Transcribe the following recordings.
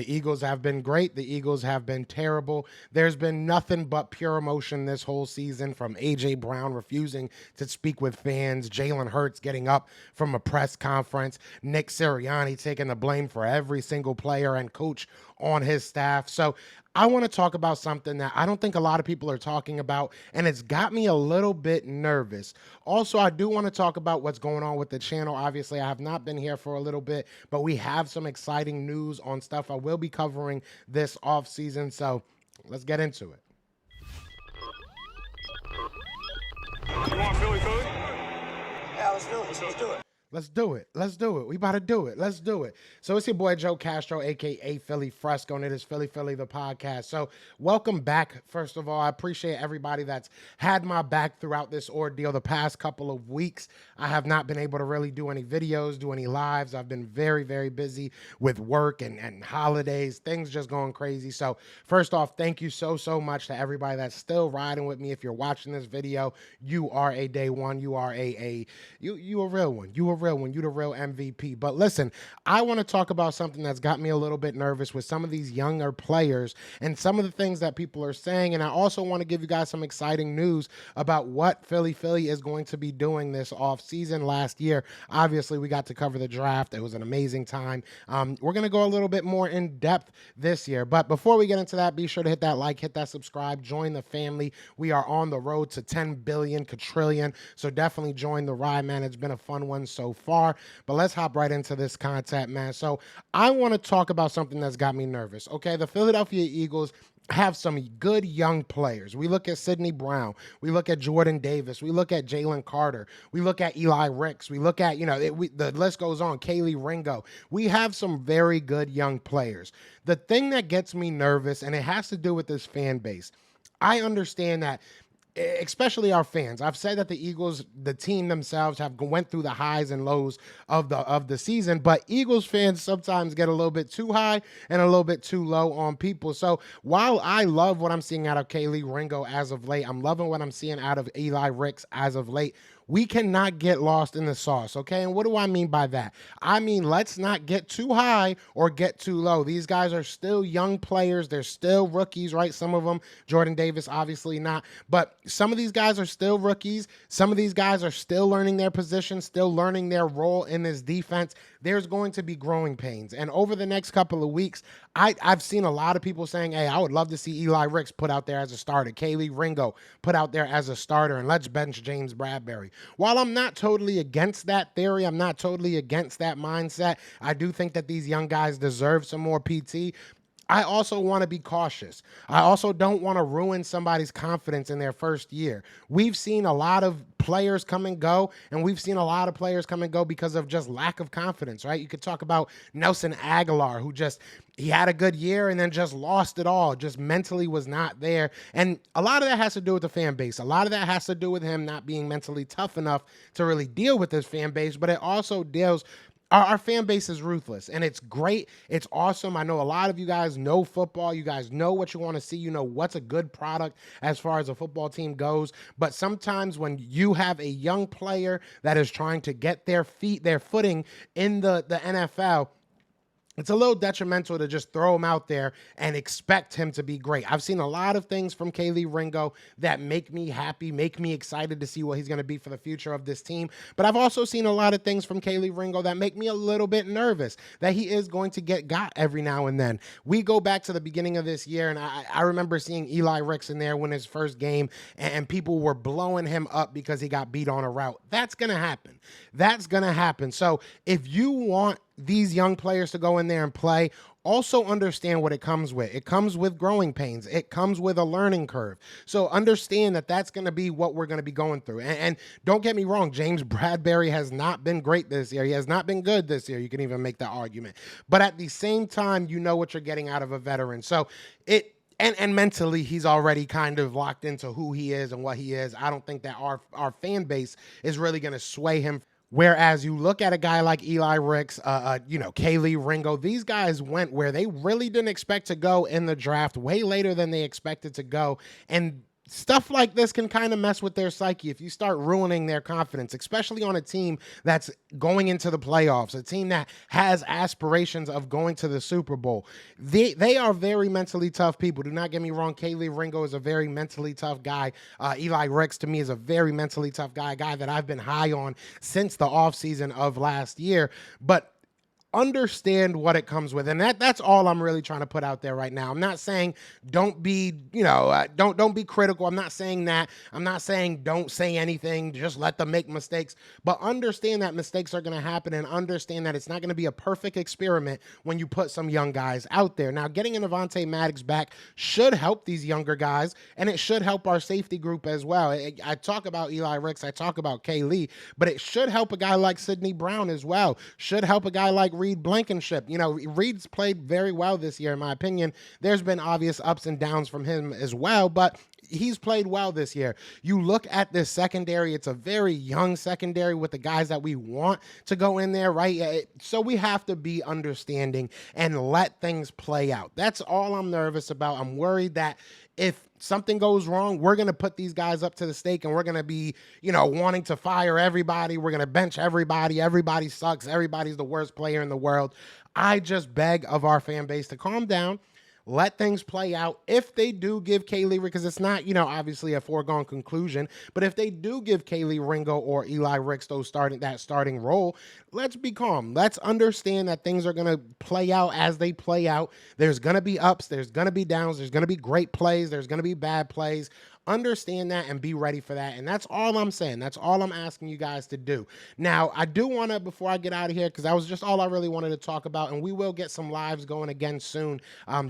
The Eagles have been great. The Eagles have been terrible. There's been nothing but pure emotion this whole season, from A.J. Brown refusing to speak with fans, Jalen Hurts getting up from a press conference, Nick Sirianni taking the blame for every single player and coach on his staff. So I want to talk about something that I don't think a lot of people are talking about, and it's got me a little bit nervous. Also, I do want to talk about what's going on with the channel. Obviously, I have not been here for a little bit, but we have some exciting news on stuff I will be covering this off season. So let's get into it. You want Philly, Philly? Yeah, let's do it. Let's do it. Let's do it. Let's do it. We about to do it. Let's do it. So it's your boy Joe Castro, a.k.a. Philly Fresco, and it is Philly the podcast. So welcome back, first of all. I appreciate everybody that's had my back throughout this ordeal the past couple of weeks. I have not been able to really do any videos, do any lives. I've been very, very busy with work and holidays, things just going crazy. So first off, thank you so much to everybody that's still riding with me. If you're watching this video, you are a day one. You are you a real one. You a real one. You the real MVP. But listen, I want to talk about something that's got me a little bit nervous with some of these younger players and some of the things that people are saying. And I also want to give you guys some exciting news about what Philly is going to be doing this off season. Last year, obviously, we got to cover the draft. It was an amazing time. We're going to go a little bit more in depth this year. But before we get into that, be sure to hit that like, hit that subscribe, join the family. We are on the road to 10 billion quadrillion. So definitely join the ride, man. It's been a fun one so far, but let's hop right into this content, man. So I want to talk about something that's got me nervous. Okay, the Philadelphia Eagles have some good young players. We look at Sidney Brown. We look at Jordan Davis. We look at Jalen Carter. We look at Eli Ricks. We look at, the list goes on, Kelee, Ringo. We have some very good young players. The thing that gets me nervous, and it has to do with this fan base, I understand that, especially our fans. I've said that the Eagles, the team themselves, have went through the highs and lows of the season, but Eagles fans sometimes get a little bit too high and a little bit too low on people. So while I love what I'm seeing out of Kelee, Ringo as of late, I'm loving what I'm seeing out of Eli Ricks as of late, we cannot get lost in the sauce, okay? And what do I mean by that? I mean, let's not get too high or get too low. These guys are still young players. They're still rookies, right? Some of them, Jordan Davis, obviously not. But some of these guys are still rookies. Some of these guys are still learning their position, still learning their role in this defense. There's going to be growing pains. And over the next couple of weeks, I've seen a lot of people saying, hey, I would love to see Eli Ricks put out there as a starter, Kelee, Ringo put out there as a starter, and let's bench James Bradberry. While I'm not totally against that theory, I'm not totally against that mindset, I do think that these young guys deserve some more PT. I also want to be cautious. I also don't want to ruin somebody's confidence in their first year. We've seen a lot of players come and go, and we've seen a lot of players come and go because of just lack of confidence, right? You could talk about Nelson Aguilar, who he had a good year and then just lost it all, just mentally was not there. And a lot of that has to do with the fan base. A lot of that has to do with him not being mentally tough enough to really deal with his fan base, but it also deals. Our fan base is ruthless, and it's great. It's awesome. I know a lot of you guys know football. You guys know what you want to see. You know what's a good product as far as a football team goes. But sometimes when you have a young player that is trying to get their footing in the NFL, it's a little detrimental to just throw him out there and expect him to be great. I've seen a lot of things from Kelee Ringo that make me happy, make me excited to see what he's going to be for the future of this team. But I've also seen a lot of things from Kelee Ringo that make me a little bit nervous that he is going to get got every now and then. We go back to the beginning of this year, and I remember seeing Eli Ricks in there win his first game, and people were blowing him up because he got beat on a route. That's going to happen. That's going to happen. So if you want these young players to go in there and play, also understand what it comes with. It comes with growing pains. It comes with a learning curve. So understand that that's going to be what we're going to be going through. And don't get me wrong, James Bradberry has not been great this year. He has not been good this year. You can even make that argument. But at the same time, you know what you're getting out of a veteran. So And mentally, he's already kind of locked into who he is and what he is. I don't think that our fan base is really going to sway him. Whereas you look at a guy like Eli Ricks, Kelee, Ringo, these guys went where they really didn't expect to go in the draft, way later than they expected to go. And stuff like this can kind of mess with their psyche if you start ruining their confidence, especially on a team that's going into the playoffs, a team that has aspirations of going to the Super Bowl. They are very mentally tough people. Do not get me wrong. Kelee Ringo is a very mentally tough guy. Eli Ricks, to me, is a very mentally tough guy, a guy that I've been high on since the offseason of last year. But understand what it comes with, and that's all I'm really trying to put out there right now. I'm not saying don't be, don't be critical. I'm not saying that. I'm not saying don't say anything. Just let them make mistakes, but understand that mistakes are going to happen, and understand that it's not going to be a perfect experiment when you put some young guys out there. Now, getting an Avonte Maddox back should help these younger guys, and it should help our safety group as well. I talk about Eli Ricks, I talk about Kelee, but it should help a guy like Sidney Brown as well. Should help a guy like Reed Blankenship. Reed's played very well this year, in my opinion. There's been obvious ups and downs from him as well, but he's played well this year. You look at this secondary, it's a very young secondary with the guys that we want to go in there, right? So we have to be understanding and let things play out. That's all I'm nervous about. I'm worried that if something goes wrong, we're going to put these guys up to the stake, and we're going to be, wanting to fire everybody. We're going to bench everybody. Everybody sucks. Everybody's the worst player in the world. I just beg of our fan base to calm down. Let things play out. If they do give Kelee, because it's not, obviously a foregone conclusion, but if they do give Kelee Ringo or Eli Ricks that starting role, let's be calm. Let's understand that things are going to play out as they play out. There's going to be ups. There's going to be downs. There's going to be great plays. There's going to be bad plays. Understand that and be ready for that. And that's all I'm saying. That's all I'm asking you guys to do. Now, I do want to, before I get out of here, because that was just all I really wanted to talk about, and we will get some lives going again soon.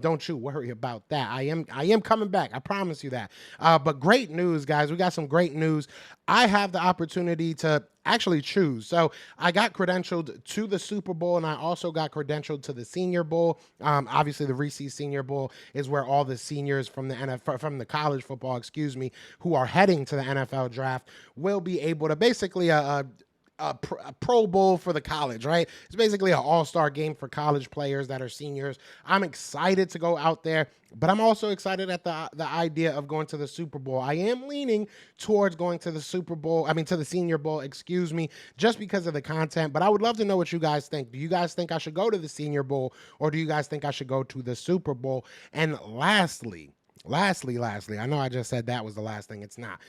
Don't you worry about that. I am coming back. I promise you that. But great news, guys. We got some great news. I have the opportunity to actually choose. So I got credentialed to the Super Bowl, and I also got credentialed to the Senior Bowl. Obviously, the Reese's Senior Bowl is where all the seniors from the NFL, from the college football, who are heading to the NFL draft will be able to basically a Pro Bowl for the college, right? It's basically an all-star game for college players that are seniors. I'm excited to go out there, but I'm also excited at the idea of going to the Super Bowl. I am leaning towards going to the to the Senior Bowl, just because of the content, but I would love to know what you guys think. Do you guys think I should go to the Senior Bowl, or do you guys think I should go to the Super Bowl? And lastly, I know I just said that was the last thing. It's not.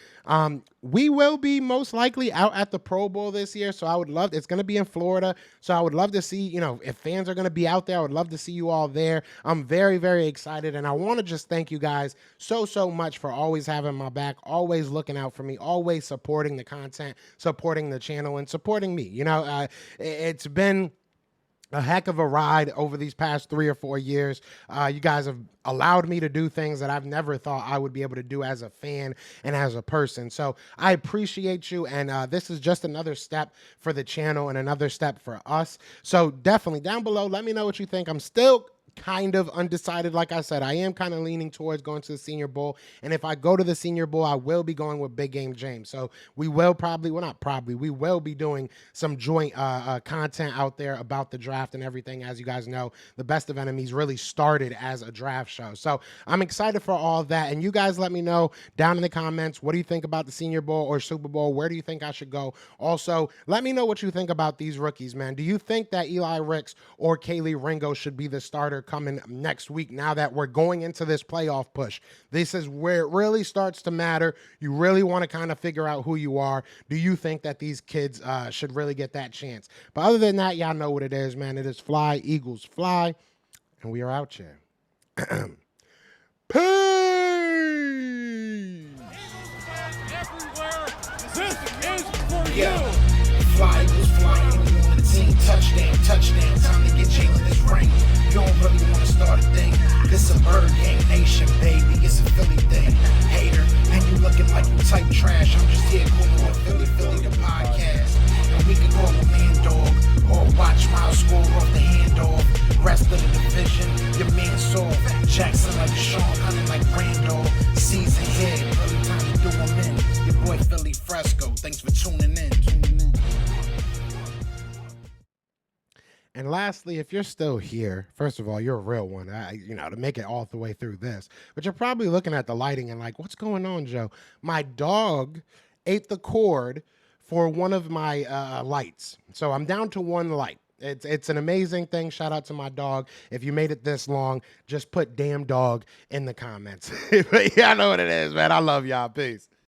We will be most likely out at the Pro Bowl this year, so it's going to be in Florida, so I would love to see, if fans are going to be out there, I would love to see you all there. I'm very, very excited, and I want to just thank you guys so much for always having my back, always looking out for me, always supporting the content, supporting the channel, and supporting me. It's been a heck of a ride over these past 3 or 4 years. You guys have allowed me to do things that I've never thought I would be able to do as a fan and as a person. So I appreciate you, and this is just another step for the channel and another step for us. So definitely down below, let me know what you think. I'm still kind of undecided. Like I said, I am kind of leaning towards going to the Senior Bowl, and if I go to the Senior Bowl, I will be going with Big Game James. So we will we will be doing some joint content out there about the draft and everything. As you guys know, the Best of Enemies really started as a draft show, so I'm excited for all of that. And you guys let me know down in the comments, what do you think about the Senior Bowl or Super Bowl? Where do you think I should go? Also, let me know what you think about these rookies, man. Do you think that Eli Ricks or Kelee Ringo should be the starter coming next week, now that we're going into this playoff push? This is where it really starts to matter. You really want to kind of figure out who you are. Do you think that these kids should really get that chance? But other than that, y'all know what it is, man. It is fly, Eagles fly, and we are out here. Peace! This is for Yeah. you. Fly, Eagles flying on the team. Touchdown. Time to get Jalen this ring. You don't really want to start a thing. This a Bird Gang Nation, baby. It's a Philly thing. Hater, and you looking like you type trash. I'm just here calling with Philly the podcast. And we can call a man dog, or watch Miles score off the handoff. Rest of the division, your man soft. Jackson like Sean, hunting like Randolph. Season here, really time to do them in. Your boy Philly Fresco, thanks for tuning in. And last lastly, if you're still here, first of all, you're a real one. To make it all the way through this, but you're probably looking at the lighting and like, what's going on, Joe? My dog ate the cord for one of my lights, so I'm down to one light. It's an amazing thing. Shout out to my dog. If you made it this long, just put damn dog in the comments. But yeah, I know what it is, man. I love y'all. Peace.